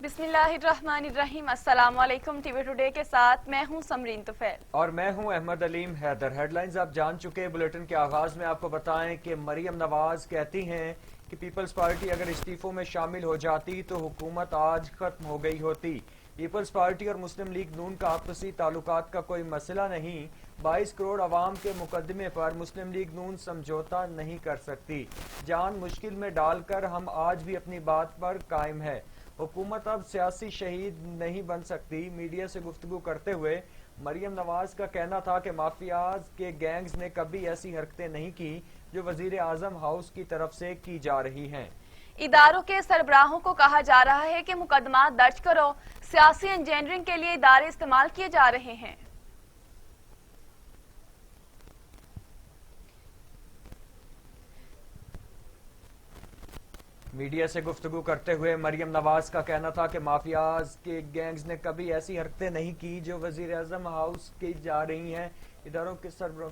बिस्मिल्लाहिर्रहमानिर्रहीम। अस्सलाम वालेकुम। टीवी टुडे के साथ मैं हूं समरीन तुफैल और मैं हूं अहमद अलीम हैदर। हेडलाइंस आप जान चुके। बुलेटिन के आगाज में आपको बताएं कि मरियम नवाज कहती हैं कि पीपल्स पार्टी अगर इस्तीफों में शामिल हो जाती तो हुकूमत आज खत्म हो गई होती। पीपल्स पार्टी और मुस्लिम लीग नून का आपसी ताल्लुकात का कोई मसला नहीं। 22 करोड़ अवाम के मुकदमे पर मुस्लिम लीग नून समझौता नहीं कर सकती। जान मुश्किल में डालकर हम आज भी अपनी बात पर कायम है। हुकूमत अब सियासी शहीद नहीं बन सकती। मीडिया से गुफ्तगू करते हुए मरियम नवाज का कहना था कि माफियाज के गैंग्स ने कभी ऐसी हरकतें नहीं की जो वजीर आजम हाउस की तरफ से की जा रही हैं। इदारों के सरबराहों को कहा जा रहा है कि मुकदमा दर्ज करो। सियासी इंजीनियरिंग के लिए इदारे इस्तेमाल किए जा रहे हैं। मीडिया से गुफ्तगू करते हुए मरियम नवाज का कहना था कि माफियाज के गैंग्स ने कभी ऐसी हरकतें नहीं की जो वजीर आजम हाउस की जा रही हैं। इदारों के सरबराह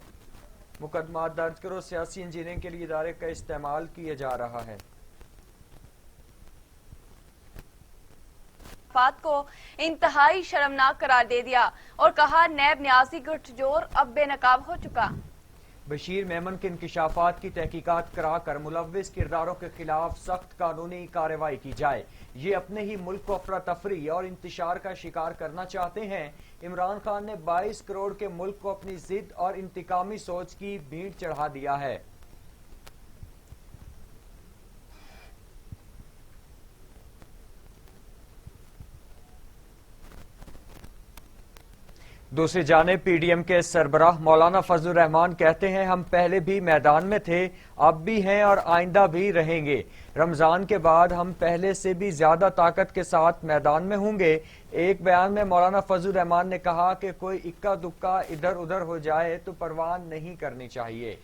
मुकदमा दर्ज करो। सियासी इंजीनियरिंग के लिए इदारे का इस्तेमाल किया जा रहा है। को इंतहाई शर्मनाक करार दे दिया और कहा नैब न्याजी गठजोड़ अब बेनकाब हो चुका। बशीर मेमन के इंकिशाफात की तहकीकात कराकर मुलव्विस किरदारों के खिलाफ सख्त कानूनी कार्रवाई की जाए। ये अपने ही मुल्क को अफरा तफरी और इंतशार का शिकार करना चाहते हैं। इमरान खान ने 22 करोड़ के मुल्क को अपनी जिद और इंतकामी सोच की भीड़ चढ़ा दिया है। दूसरी जानिब पीडीएम के सरबराह मौलाना फजलुर रहमान कहते हैं हम पहले भी मैदान में थे, अब भी हैं और आइंदा भी रहेंगे। रमजान के बाद हम पहले से भी ज्यादा ताकत के साथ मैदान में होंगे। एक बयान में मौलाना फजलुर रहमान ने कहा कि कोई इक्का दुक्का इधर उधर हो जाए तो परवाह नहीं करनी चाहिए।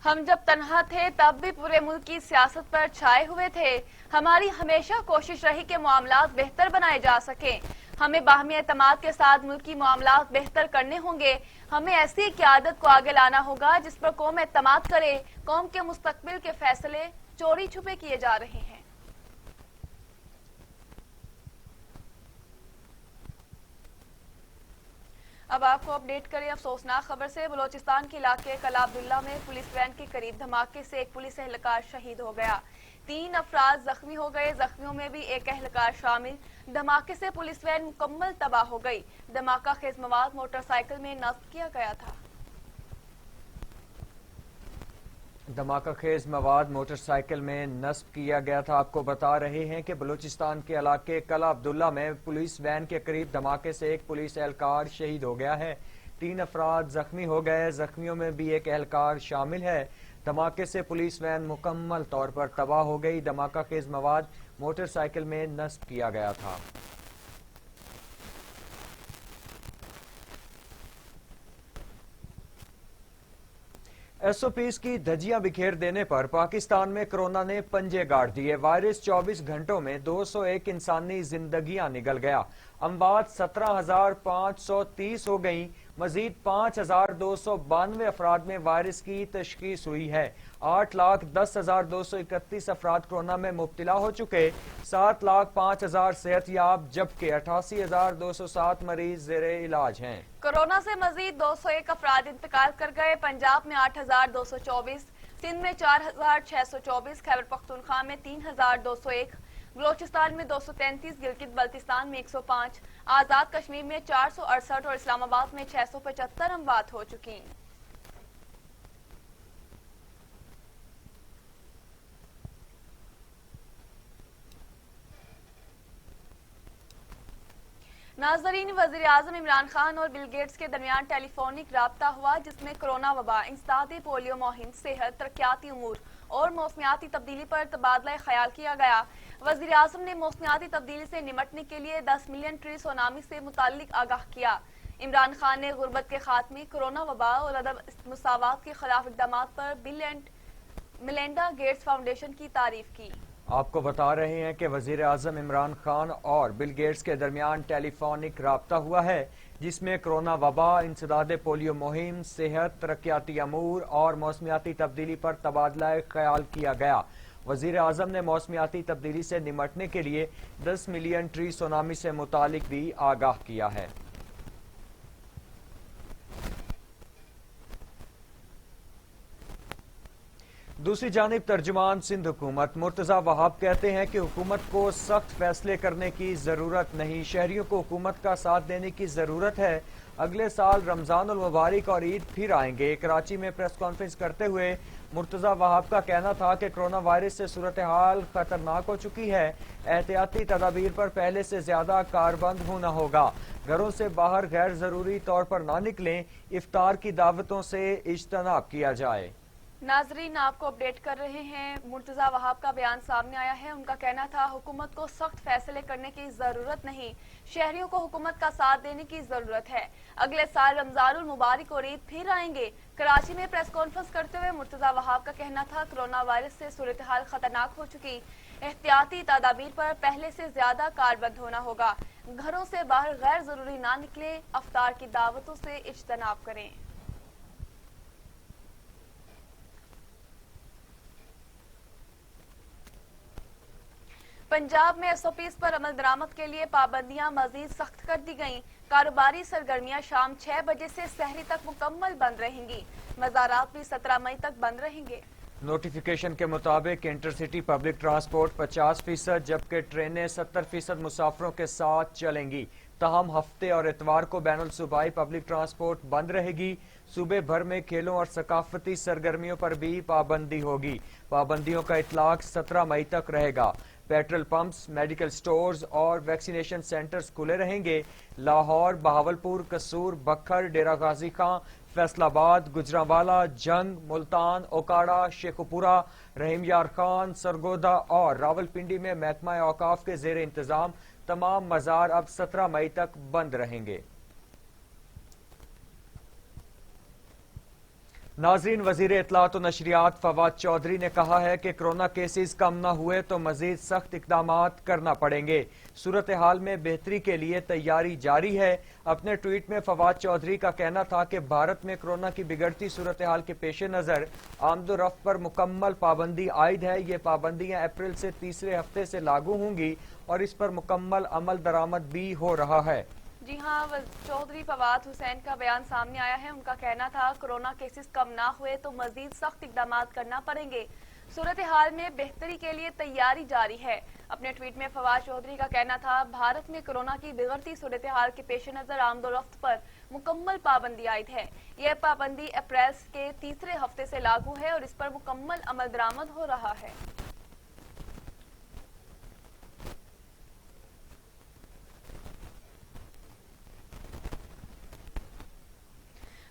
हम जब तन्हा थे तब भी पूरे मुल्क की सियासत पर छाए हुए थे। हमारी हमेशा कोशिश रही कि मामलात बेहतर बनाए जा सकें। हमें बाहमी एतमाद के साथ मुल्क की मामलात बेहतर करने होंगे। हमें ऐसी क़यादत को आगे लाना होगा जिस पर कौम एतमाद करे। कौम के मुस्तकबिल के फैसले चोरी छुपे किए जा रहे हैं। अब आपको अपडेट करें अफसोसनाक खबर से। बलोचिस्तान के इलाके कला अब्दुल्ला में पुलिस वैन के करीब धमाके से एक पुलिस एहलकार शहीद हो गया। 3 अफराद जख्मी हो गए। जख्मियों में भी एक एहलकार शामिल। धमाके से पुलिस वैन मुकम्मल तबाह हो गई। धमाका खेज मवाद मोटरसाइकिल में नस्ब किया गया था। धमाका खेज मवाद मोटरसाइकिल में नस्ब किया गया था। आपको बता रहे हैं कि बलूचिस्तान के इलाके कला अब्दुल्ला में पुलिस वैन के करीब धमाके से एक पुलिस एहलकार शहीद हो गया है। 3 अफराद जख्मी हो गए। जख्मियों में भी एक एहलकार शामिल है। धमाके से पुलिस वैन मुकम्मल तौर पर तबाह हो गई। धमाका खेज मवाद मोटरसाइकिल में नस्ब किया गया था। एसओपीज की धज्जियां बिखेर देने पर पाकिस्तान में कोरोना ने पंजे गाड़ दिए। वायरस 24 घंटों में 201 इंसानी जिंदगियां निगल गया। अमवात 17,530 हो गई। मजीद 5,292 अफराद में वायरस की तशखीस हुई है। 8,10,231 अफराद कोरोना में मुब्तला हो चुके। 7,05,000 सेहतयाब जबकि 88,207 मरीज ज़ेरे इलाज हैं। कोरोना से मजीद 201 अफराद इंतकाल कर गए। पंजाब में 8,224, सिंध में 4,624, खैबर पख्तूनख्वा में 3,201, बलोचिस्तान में 233, गिलगित बल्तिस्तान में 105, आजाद कश्मीर में 468 और इस्लामाबाद में 675 अमवात हो चुकी। नाजरीन, वजीर आजम इमरान खान और बिल गेट्स के दरमियान टेलीफोनिक राब्ता हुआ जिसमें कोरोना वबा, इंसदादे पोलियो मुहिम, सेहत, तरक्याती उमूर और मौसमियाती तब्दीली पर तबादला ख्याल किया गया। वजीर आजम ने मौसमियाती तब्दीली से निमटने के लिए 10 मिलियन ट्री सुनामी से मुताल्लिक आगाह किया। इमरान खान ने गुर्बत के खात्मे, कोरोना वबा और अदम मुसावात के खिलाफ इक़दामात पर bill and Melinda Gates foundation की तारीफ की। आपको बता रहे हैं कि वजीर आजम इमरान खान और बिल गेट्स के दरमियान टेलीफोनिक राब्ता हुआ है जिसमें कोरोना वबा, इंसदादे पोलियो मुहिम, सेहत, तरक्याती अमूर और मौसमियाती तब्दीली पर तबादला ख्याल किया गया। وزیر اعظم نے موسمیاتی تبدیلی سے نمٹنے کے لیے 10 ملین ٹری سونامی سے متعلق بھی آگاہ کیا ہے۔ دوسری جانب ترجمان سندھ حکومت مرتضی وہاب کہتے ہیں کہ حکومت کو سخت فیصلے کرنے کی ضرورت نہیں، شہریوں کو حکومت کا ساتھ دینے کی ضرورت ہے۔ اگلے سال رمضان المبارک اور عید پھر آئیں گے۔ کراچی میں پریس کانفرنس کرتے ہوئے مرتضی وہاب کا کہنا تھا کہ کرونا وائرس سے صورتحال خطرناک ہو چکی ہے، احتیاطی تدابیر پر پہلے سے زیادہ کاربند ہونا ہوگا، گھروں سے باہر غیر ضروری طور پر نہ نکلیں، افطار کی دعوتوں سے اجتناب کیا جائے۔ ناظرین آپ کو اپڈیٹ کر رہے ہیں، مرتضی وہاب کا بیان سامنے آیا ہے۔ ان کا کہنا تھا حکومت کو سخت فیصلے کرنے کی ضرورت نہیں، شہریوں کو حکومت کا ساتھ دینے کی ضرورت ہے، اگلے سال رمضان المبارک اور عید پھر آئیں گے۔ کراچی میں پریس کانفرنس کرتے ہوئے مرتضی وہاب کا کہنا تھا کرونا وائرس سے صورتحال خطرناک ہو چکی، احتیاطی تدابیر پر پہلے سے زیادہ کاربند ہونا ہوگا، گھروں سے باہر غیر ضروری نہ نکلیں، افطار کی دعوتوں سے اجتناب کریں۔ پنجاب میں ایس او پیز پر عمل درآمد کے لیے پابندیاں مزید سخت کر دی گئیں، کاروباری سرگرمیاں شام 6 بجے سے سحری تک مکمل بند رہیں گی، مزارات بھی 17 مئی تک بند رہیں گے۔ نوٹیفیکیشن کے مطابق انٹرسٹی پبلک ٹرانسپورٹ 50% جبکہ ٹرینیں 70% مسافروں کے ساتھ چلیں گی، تاہم ہفتے اور اتوار کو بین الصوبائی پبلک ٹرانسپورٹ بند رہے گی۔ صوبے بھر میں کھیلوں اور ثقافتی سرگرمیوں پر بھی پابندی ہوگی، پابندیوں کا اطلاق 17 مئی تک رہے گا۔ پیٹرول پمپس، میڈیکل سٹورز اور ویکسینیشن سینٹرز کھلے رہیں گے۔ لاہور، بہاولپور، قصور، بکھر، ڈیرہ غازی خان، فیصل آباد، گجرانوالہ، جنگ، ملتان، اوکاڑہ، شیخوپورہ، رحیم یار خان، سرگودا اور راولپنڈی میں محکمہ اوقاف کے زیر انتظام تمام مزار اب 17 مئی تک بند رہیں گے۔ ناظرین، وزیر اطلاعات و نشریات فواد چودھری نے کہا ہے کہ کرونا کیسز کم نہ ہوئے تو مزید سخت اقدامات کرنا پڑیں گے، صورتحال میں بہتری کے لیے تیاری جاری ہے۔ اپنے ٹویٹ میں فواد چودھری کا کہنا تھا کہ بھارت میں کرونا کی بگڑتی صورتحال کے پیش نظر آمد و رفت پر مکمل پابندی عائد ہے۔ یہ پابندیاں اپریل سے تیسرے ہفتے سے لاگو ہوں گی اور اس پر مکمل عمل درآمد بھی ہو رہا ہے۔ جی ہاں، چودھری فواد حسین کا بیان سامنے آیا ہے۔ ان کا کہنا تھا کرونا کیسز کم نہ ہوئے تو مزید سخت اقدامات کرنا پڑیں گے، صورتحال میں بہتری کے لیے تیاری جاری ہے۔ اپنے ٹویٹ میں فواد چودھری کا کہنا تھا بھارت میں کرونا کی بگڑتی صورتحال کے پیش نظر آمد و رفت پر مکمل پابندی عائد ہے۔ یہ پابندی اپریل کے تیسرے ہفتے سے لاگو ہے اور اس پر مکمل عمل درآمد ہو رہا ہے۔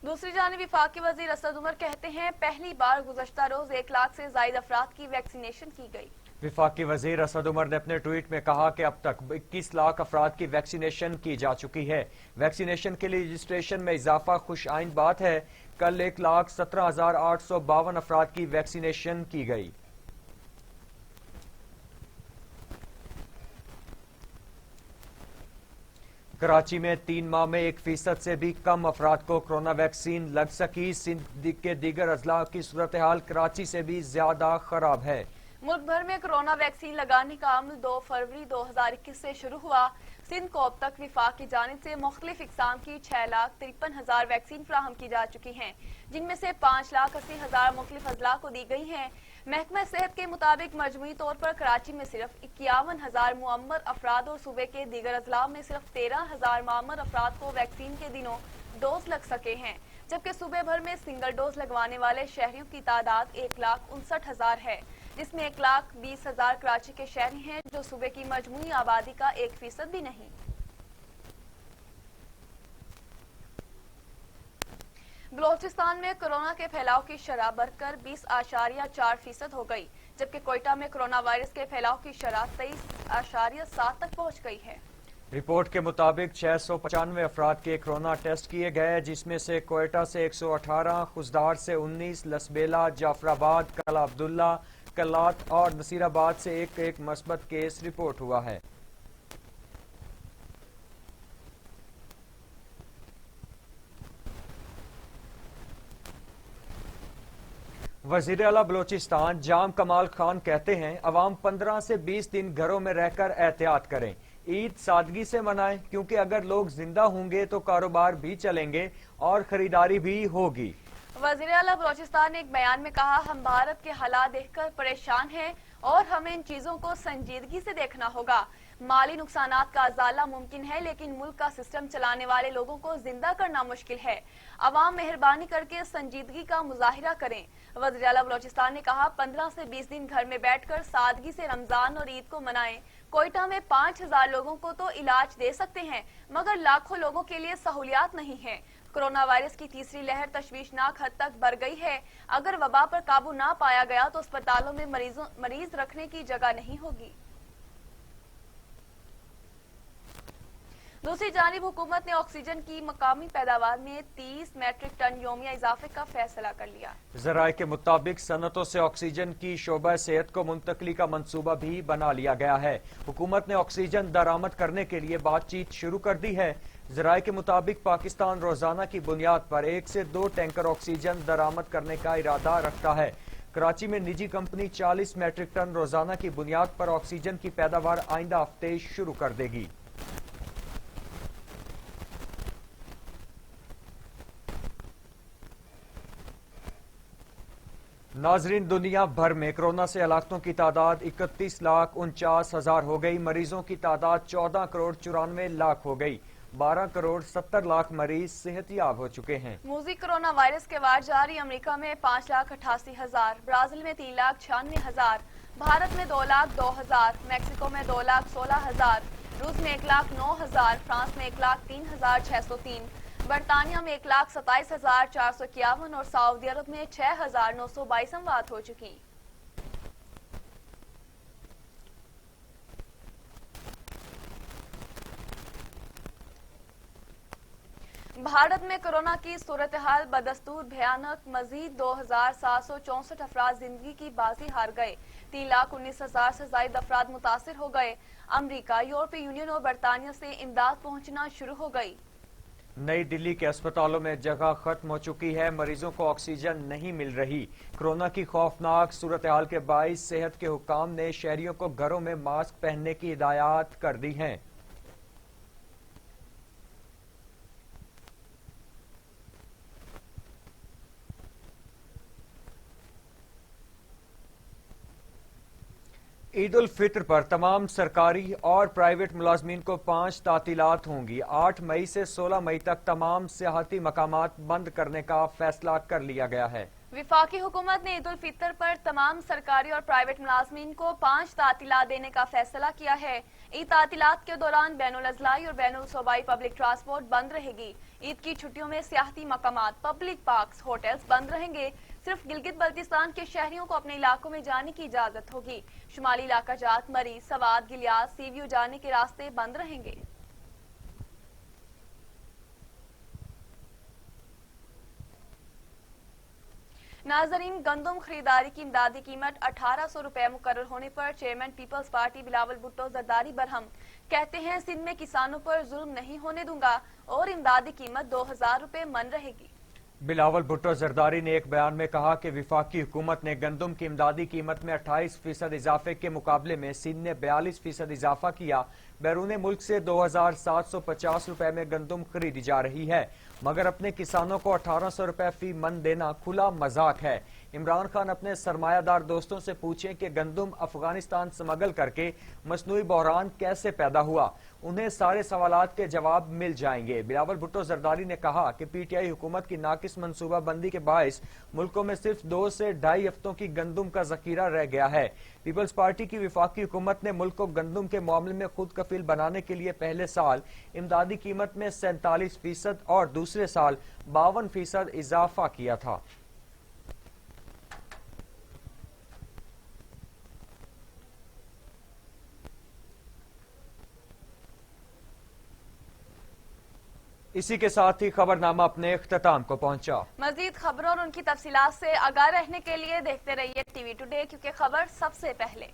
دوسری جانب وفاقی وزیر اسد عمر کہتے ہیں پہلی بار گزشتہ روز 1 لاکھ سے زائد افراد کی ویکسینیشن کی گئی۔ وفاقی وزیر اسد عمر نے اپنے ٹویٹ میں کہا کہ اب تک 21 لاکھ افراد کی ویکسینیشن کی جا چکی ہے۔ ویکسینیشن کے لیے رجسٹریشن میں اضافہ خوش آئند بات ہے۔ کل 1,17,852 افراد کی ویکسینیشن کی گئی۔ کراچی میں 3 ماہ میں 1% سے بھی کم افراد کو کرونا ویکسین لگ سکی۔ سندھ کے دیگر اضلاع کی صورتحال کراچی سے بھی زیادہ خراب ہے۔ ملک بھر میں کرونا ویکسین لگانے کا عمل 2 فروری 2021 سے شروع ہوا۔ سندھ کو اب تک وفاق کی جانب سے مختلف اقسام کی 6,53,000 ویکسین فراہم کی جا چکی ہیں، جن میں سے 5,80,000 مختلف اضلاع کو دی گئی ہیں۔ محکمہ صحت کے مطابق مجموعی طور پر کراچی میں صرف 51,000 معمر افراد اور صوبے کے دیگر اضلاع میں صرف 13,000 معمر افراد کو ویکسین کے دنوں ڈوز لگ سکے ہیں، جبکہ صوبے بھر میں سنگل ڈوز لگوانے والے شہریوں کی تعداد 1,59,000 ہے، جس میں 1,20,000 کراچی کے شہری ہیں جو صوبے کی مجموعی آبادی کا 1% بھی نہیں۔ بلوچستان میں کرونا کے پھیلاؤ کی شرح بڑھ کر 20.4% ہو گئی، جبکہ کوئٹہ میں کرونا وائرس کے پھیلاؤ کی شرح 23.7 تک پہنچ گئی ہے۔ رپورٹ کے مطابق 695 افراد کے کرونا ٹیسٹ کیے گئے، جس میں سے کوئٹہ سے 118، خزدار سے 19، لسبیلا، جعفر آباد، کلا عبداللہ، کلات اور نصیر آباد سے ایک مثبت کیس رپورٹ ہوا ہے۔ वजीर आला बलोचिस्तान जाम कमाल खान कहते हैं अवाम 15 से 20 दिन घरों में रहकर एहतियात करें, ईद सादगी से मनाएं, क्योंकि अगर लोग जिंदा होंगे तो कारोबार भी चलेंगे और खरीदारी भी होगी। वजीर आला बलोचिस्तान ने एक बयान में कहा, हम भारत के हालात देखकर परेशान हैं और हमें इन चीजों को संजीदगी से देखना होगा। माली नुकसानात का अजाला मुमकिन है, लेकिन मुल्क का सिस्टम चलाने वाले लोगों को जिंदा करना मुश्किल है। अवाम मेहरबानी करके संजीदगी का मुजाहिरा करें। वज़ीर आला बलोचिस्तान ने कहा, 15 से 20 दिन घर में बैठकर सादगी से रमजान और ईद को मनाएं। कोयटा में 5000 लोगों को तो इलाज दे सकते हैं, मगर लाखों लोगों के लिए सहूलियात नहीं है। कोरोना वायरस की तीसरी लहर तशवीशनाक हद तक बढ़ गई है। अगर वबा पर काबू ना पाया गया तो अस्पतालों में मरीज रखने की जगह नहीं होगी। दूसरी जानिब हुकूमत ने ऑक्सीजन की मकामी पैदावार में 30 मैट्रिक टन योमिया इजाफे का फैसला कर लिया। जराये के मुताबिक सनतों से ऑक्सीजन की शोबा सेहत को मुंतकली का मंसूबा भी बना लिया गया है। हुकूमत ने ऑक्सीजन दरामद करने के लिए बातचीत शुरू कर दी है। जराये के मुताबिक पाकिस्तान रोजाना की बुनियाद पर 1 से 2 टैंकर ऑक्सीजन दरामद करने का इरादा रखता है। कराची में निजी कंपनी 40 मैट्रिक टन रोजाना की बुनियाद पर ऑक्सीजन की पैदावार आइंदा हफ्ते शुरू कर देगी। नाजरीन, दुनिया भर में कोरोना से हलाकतों की तादाद 31,49,000 हो गई। मरीजों की तादाद 14 करोड़ 94 लाख हो गई। 12 करोड़ 70 लाख मरीज सेहतियाब हो चुके हैं। मूजी कोरोना वायरस के वार जारी। अमेरिका में 5,88,000, ब्राजील में 3,96,000, भारत में 2,02,000, मैक्सिको में 2,16,000, रूस में 1,09,000, फ्रांस में 1,03,603, बरतानिया में 1,27,451 और सऊदी अरब में 6,922 अमवात हो चुकी। भारत में कोरोना की सूरत हाल बदस्तूर भयानक। मजीद 2,764 अफराद जिंदगी की बाजी हार गए। 3,19,000 से ज्यादा अफराद मुतासिर हो गए। अमरीका, यूरोपीय यूनियन और बरतानिया से इमदाद पहुंचना शुरू हो गई। नई दिल्ली के अस्पतालों में जगह खत्म हो चुकी है। मरीजों को ऑक्सीजन नहीं मिल रही। कोरोना की खौफनाक सूरत हाल के बाइस सेहत के हुक्काम ने शहरियों को घरों में मास्क पहनने की हिदायत कर दी हैं। ईद उल फित्र पर तमाम सरकारी और प्राइवेट मुलाजमीन को 5 तातीलात होंगी। 8 मई से 16 मई तक तमाम सियाहती मकामात बंद करने का फैसला कर लिया गया है। विफाकी हुकूमत ने ईद उल फितर पर तमाम सरकारी और प्राइवेट मुलाजमीन को 5 तातीलात देने का फैसला किया है। ईद तातीलात के दौरान बैनुल अजलाई और बैनुल सूबाई पब्लिक ट्रांसपोर्ट बंद रहेगी। ईद की छुट्टियों में सियाहती मकामात, पब्लिक पार्क्स, होटल्स बंद रहेंगे। सिर्फ गिलगित बल्तिस्तान के शहरियों को अपने इलाकों में जाने की इजाजत होगी। शुमाली इलाका जात, मरी, सवात, गिलियात, सीव्यू जाने के रास्ते बंद रहेंगे। नाजरीन, गंदम खरीदारी की इमदादी कीमत 1800 रुपए मुकर्रर होने पर chairman Peoples Party Bilawal Bhutto Zardari बरहम कहते हैं, सिंध में किसानों पर जुल्म नहीं होने दूंगा और इमदादी कीमत 2000 रुपए मन रहेगी। बिलावल भुट्टो जरदारी ने एक बयान में कहा कि विफाकी हुकूमत ने गंदम की इमदादी कीमत में 28% इजाफे के मुकाबले में सिंध ने 42% इजाफा किया। बैरून मुल्क से 2750 रुपए में गंदम खरीदी जा रही है, मगर अपने किसानों को 1800 रुपए फी मन देना खुला मजाक है। इमरान खान अपने सरमायादार दोस्तों से पूछें कि गंदम अफगानिस्तान स्मगल करके मसनूई बहरान कैसे पैदा हुआ, उन्हें सारे सवालात के जवाब मिल जाएंगे। बिलावल भुट्टो जरदारी ने कहा कि पीटीआई हुकूमत की नाकिस मनसूबा बंदी के बायस मुल्कों में सिर्फ 2 से ढाई हफ्तों की गंदम का जखीरा रह गया है। पीपल्स पार्टी की विफाकी हुकूमत ने मुल्क को गंदम के मामले में खुद कफील बनाने के लिए पहले साल इमदादी कीमत में 47% और दूसरे साल 52% इजाफा किया था। इसी के साथ ही खबरनामा अपने इख्तिताम को पहुंचा। मजीद खबरों और उनकी तफसीलात से आगाह रहने के लिए देखते रहिए टीवी टुडे, क्योंकि खबर सबसे पहले।